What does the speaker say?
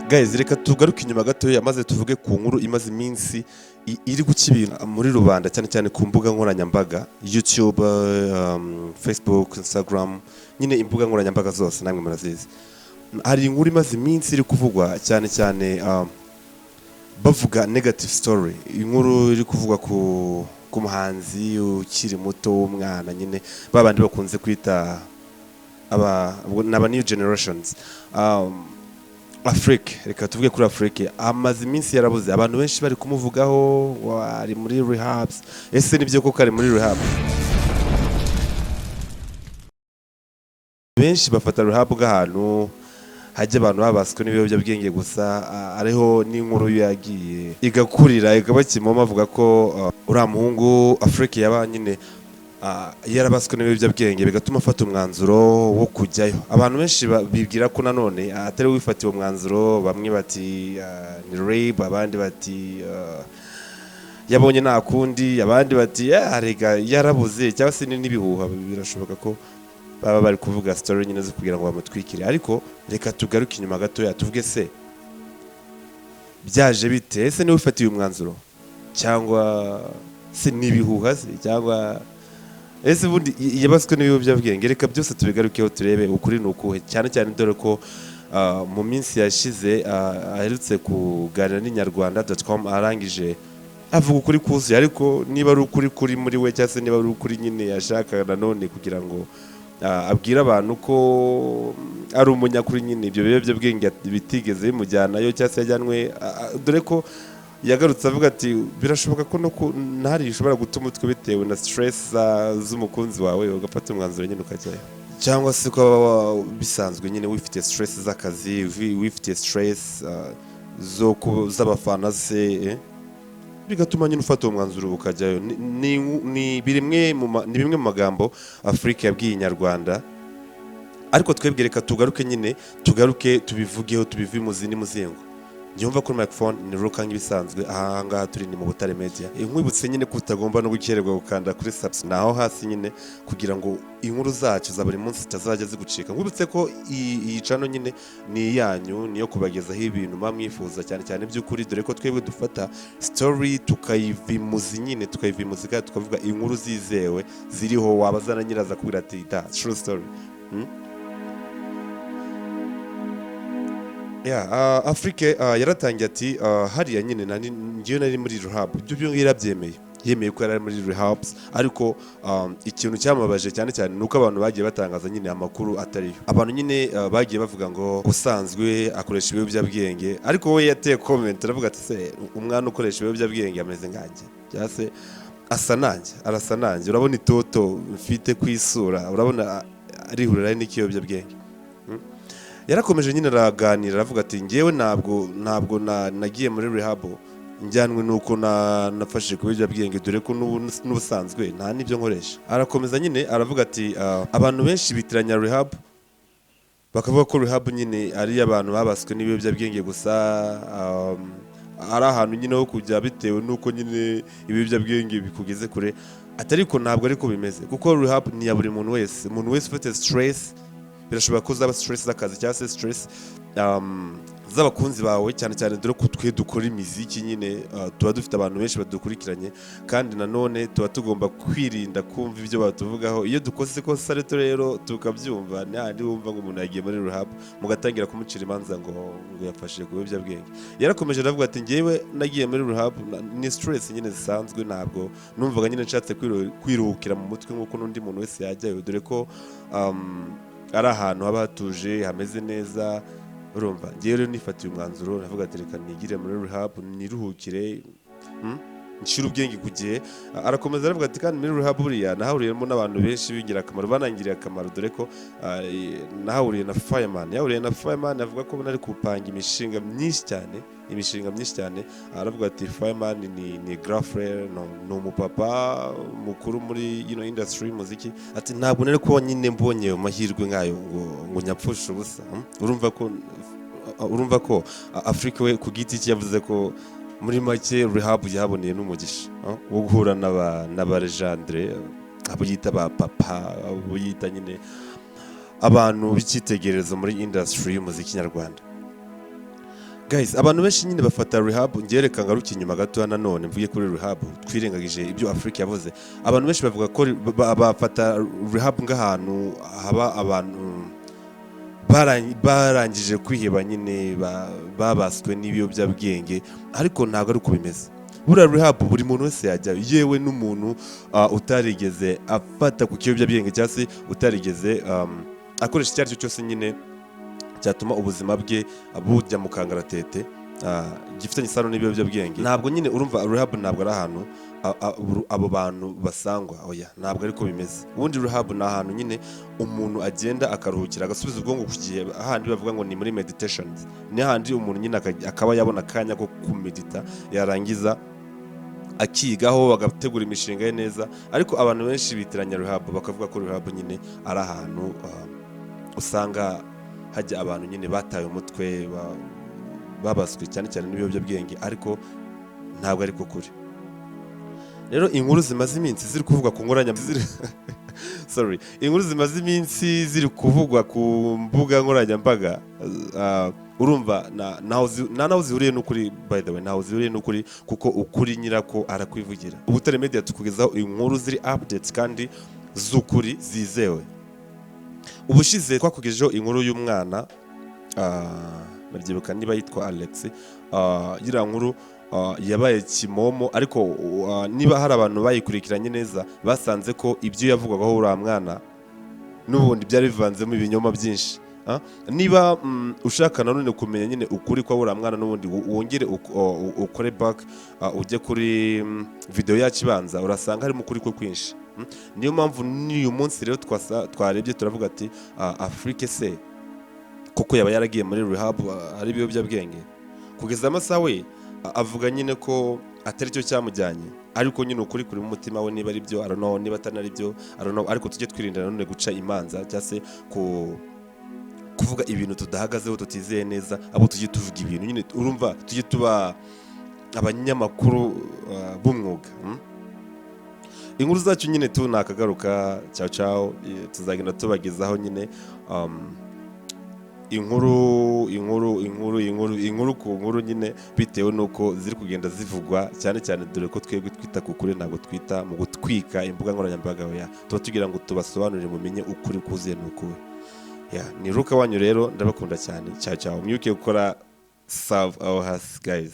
Guys, reka tugaruke inyuma gato maze tuvuge ku nkuru imaze iminsi iri gukibira muri Rwanda cyane cyane ku mbuga nkoranyambaga YouTube, Facebook, Instagram, nyine imbuga nkoranyambaga zose namwe murazizi. Hari inkuru imaze iminsi iri kuvugwa cyane cyane bavuga negative story. Inkuru iri kuvugwa ku muhanzi ukiri muto w'umwana nyine babandi bakunze kwita aba new generations. AFRIQUE, reka tuvuge kuri AFRIQUE, amaze iminsi yarabuze, abantu benshi bari kumuvugaho, ari muri Rehab. Ese nibyo koko ari muri Rehab? Benshi bafata Rehab bw'ahantu hajya abantu babaswe n'ibiyobyabwenge gusa, ariho n'inkuru yagiye igakurira ikabakimoma avuga ko uriya muhungu AFRIQUE yaba nyine yarabaswe n'ibiyobyabwenge bigatuma afata umwanzuro wo kujyayo. Abantu benshi bibwira ko nanone atari wifatiye umwanzuro, bamwe bati ni rape, abandi bati yabonye nta kundi, abandi bati arega yarabuze, cyangwa se n'ibihuha. Birashoboka ko baba bari kuvuga story nyine zo kugira ngo bamutwikire. Ariko reka tugaruke inyuma gato tuvuge se byaje bite? Ese ni wifatiye umwanzuro cyangwa se n'ibihuha cyangwa ese bundi yabaswe n'ibiyobyabwenge? Reka byose tubigarukeho turebe ukuri nukuhe, cyane cyane dore ko mu minsi yashize aherutse kuganira n'inyarwanda.com arangije avuga ukuri kuzuye. Ariko niba ari ukuri kuri muri we cyangwa se niba ari ukuri nyine yashaka nanone kugira ngo abwira abantu ko ari umunyakuri nyine ibyo biyobyabwenge bitigeze bimujyanayo cyangwa se yajyanwe, dore ko yagarutse avuga ati birashoboka ko ntari ishobora gutuma utwe bitewe na stress z'umukunzi wawe ugafata umwanzuro nyine ukajyayo, cyangwa se ko bisanzwe nyine wifitiye stress z'akazi, wifitiye stress z'abafana se, bigatuma nyine ufata umwanzuro ukajyayo. Ni bimwe mu magambo AFRIQUE yabwiye inyarwanda. Ariko twebwe reka tugaruke nyine tubivugeho, tubivuye mu zindi muzingo. Njyumva kuri microphone ni Ruka nk'ibisanzwe, ahangaha turi ni mu BUTAREMEDIA. Nkwibutse nyine ko utagomba no gukererwa gukanda kuri subscribe naho hasi nyine kugira ngo inkuru zacu za buri munsi zitazajya zigucika. Nkwibutse ko iyi channel nyine ni yanyu, niyo kubagezaho ibintu mwifuza cyane cyane by'ukuri, dore ko twebwe dufata story tukayivimuza nyine, tukayivimuza kandi tukavuga inkuru zizewe ziriho, wabazana nyiraza kubwira ati true story. AFRIQUE yaratangiye ati hariya nyine ngiye nari muri Rehab. Ibyo yarabyemeye, yemeye ko yari muri Rehab. Ariko ikintu cyamabaje cyane cyane nuko abantu bagiye batangaza nyine amakuru atariyo. Abantu nyine bagiye bavuga ngo usanzwe akoresha ibiyobyabwenge, ariko we yateye comment aravuga ati se umwana ukoresha ibiyobyabwenge ameze nkanjye cyangwa se arasa nanjye, urabona itoto mfite kwisura, urabona arihurira n'ikiyobyabwenge. Yarakomeje nyine araganira aravuga ati ngewe ntabwo nagiye muri Rehab njyanwe nuko nafashije ku biyobyabwenge, dore ko n'ubusanzwe nta n'ibyo nkoresha. Arakomeza nyine aravuga ati abantu benshi bitiranya Rehab, bakavuga ko Rehab nyine ari abantu babaswe n'ibiyobyabwenge gusa, ari ahantu nyine ho kujya bitewe nuko nyine ibiyobyabwenge bikugeze kure. Atariko ntabwo ariko bimeze, kuko Rehab ni ya buri muntu wese ufite stress. Birashobora ko zaba stress z'akazi cyangwa se stress z'abakunzi bawe, cyane cyane dore ko twe dukora imiziki nyine tuba dufite abantu benshi badukurikiranye, kandi nanone tuba tugomba kwirinda kumva ibyo batuvugaho. Iyo dukoze ko sareto rero tukabyumva, ntandi wumva ngo umuntu yagiye muri Rehab mugatangira kumucira imanza ngo yafashije ku biyobyabwenge. Yarakomeje aravuga ati ngewe nagiye muri Rehab ni stress nyine zisanzwe, ntabwo numvaga nyine nshatse kwiruhukira mu mutwe nk'uko n'undi muntu wese yajyayo, dore ko ari ahantu haba hatuje hameze neza. Urumva ngewe rero nifatiye umwanzuro navuga ati reka nigire muri Rehab niruhukire, nshira ubwenge ku gihe. Arakomeza aravuga ati kandi muri Rehab buriya nahahuriyemo n'abantu benshi b'ingirakamaro, banangiriye akamaro, dore ko nahahuriye na FIREMAN. Avuga ko nari kupanga imishinga myinshi cyane. Aravuga ati FIREMAN ni girlfriend, ni umupapa mukuru muri industry y'umuziki. Ati ntabwo nari ko nyine mbonye amahirwe nkayo ngo nyapfushe ubusa. Urumva ko AFRIQUE we ku giti cye yavuze ko muri make Rehab yahaboneye n'umugisha wo guhura n'aba legendre, abo yita ba papa, abo yita nyine abantu b'icyitegererezo muri industry y'umuziki nyarwanda. guys abantu benshi nyine bafata rehab ngereka ngaruki inyuma gato nanone mvuye kuri rehab twirengagije ibyo Afrique yavuze abantu benshi bavuga ko bafata rehab ng'ahantu haba abantu barangije kwiheba nyine babaswe n'ibiyobyabwenge ariko ntabwo ari uko bimeze buriya rehab buri muntu wese yajya yewe n'umuntu utarigeze afata ku kiyobyabwenge cyangwa se utarigeze akoresha icyo ari cyo cyose nyine cyatuma ubuzima bwe bujya mu kangaratete gifitanye isano n'ibiyobyabwenge ntabwo nyine urumva rehab ntabwo ari ahantu abo bantu basangwa oya ntabwo ariko bimeze ubundi rehab ni ahantu nyine umuntu agenda akaruhukira agasubiza ubwonko ku gihe ahandi bavuga ngo ni muri meditations ni ahandi umuntu nyine akaba yabona akanya ko kumedita yarangiza akigaho bagategura imishinga ye neza ariko abantu benshi bitiranya rehab bakavuga ko rehab nyine ari ahantu usanga hajya abantu nyine bataye umutwe babaswe cyane cyane n'ibiyobyabwenge ariko ntabwo ariko kuri rero inkuru zimaze iminsi ziri kuvugwa ku inkuru zimaze iminsi ziri kuvugwa ku mbuga nkoranyambaga urumva naho zihuriye n'ukuri by the way naho zihuriye n'ukuri kuko ukuri nyirako arakwivugira UBUTAREMEDIA tukugezaho inkuru ziri updates kandi z'ukuri zizewe ubushize twakugejeho inkuru y'umwana nabyibuka niba yitwa Alex yira nkuru yabaye kimomo ariko niba hari abantu bayikurikiranye neza basanze ko ibyo yavugwagaho uriya mwana n'ubundi byari bivanzemo ibinyoma byinshi niba ushaka nanone kumenya nyine ukuri kwa uriya mwana n'ubundi wongere ukore back ujye kuri video yacu ibanza urasanga harimo ukuri ko kwinshi niyo mpamvu n'uyu munsi rero twarebye turavuga ati Afrique se kuko yaba yaragiye muri rehab ari ibiyobyabwenge kugeza amasaha we avuga nyine ko atari cyo cyamujyanye ariko nyine ukuri kuri mu mutima we niba ari byo arano niba atanari byo arano ariko tujye twirinda none guca imanza cyase kuvuga ibintu tudahagazeho tutizeye neza abo tujye tuvuga ibintu nyine urumva tujye tuba abanyamakuru b'umwuga inkuru zacu nyine tunakagaruka ciao tuzagenda tubagezaho nyine inkuru ku nkuru nyine bitewe nuko ziri kugenda zivugwa cyane cyane dore ko twebwe twita ku kuri ntabwo twita mu gutwika imbuga nkoranyambaga oya tuba tugira ngo tubasobanurire mumenye ukuri kuzuye n'ukuri ni ruka wanyu rero ndabakunda cyane ciao mwibuke gukora serve our house guys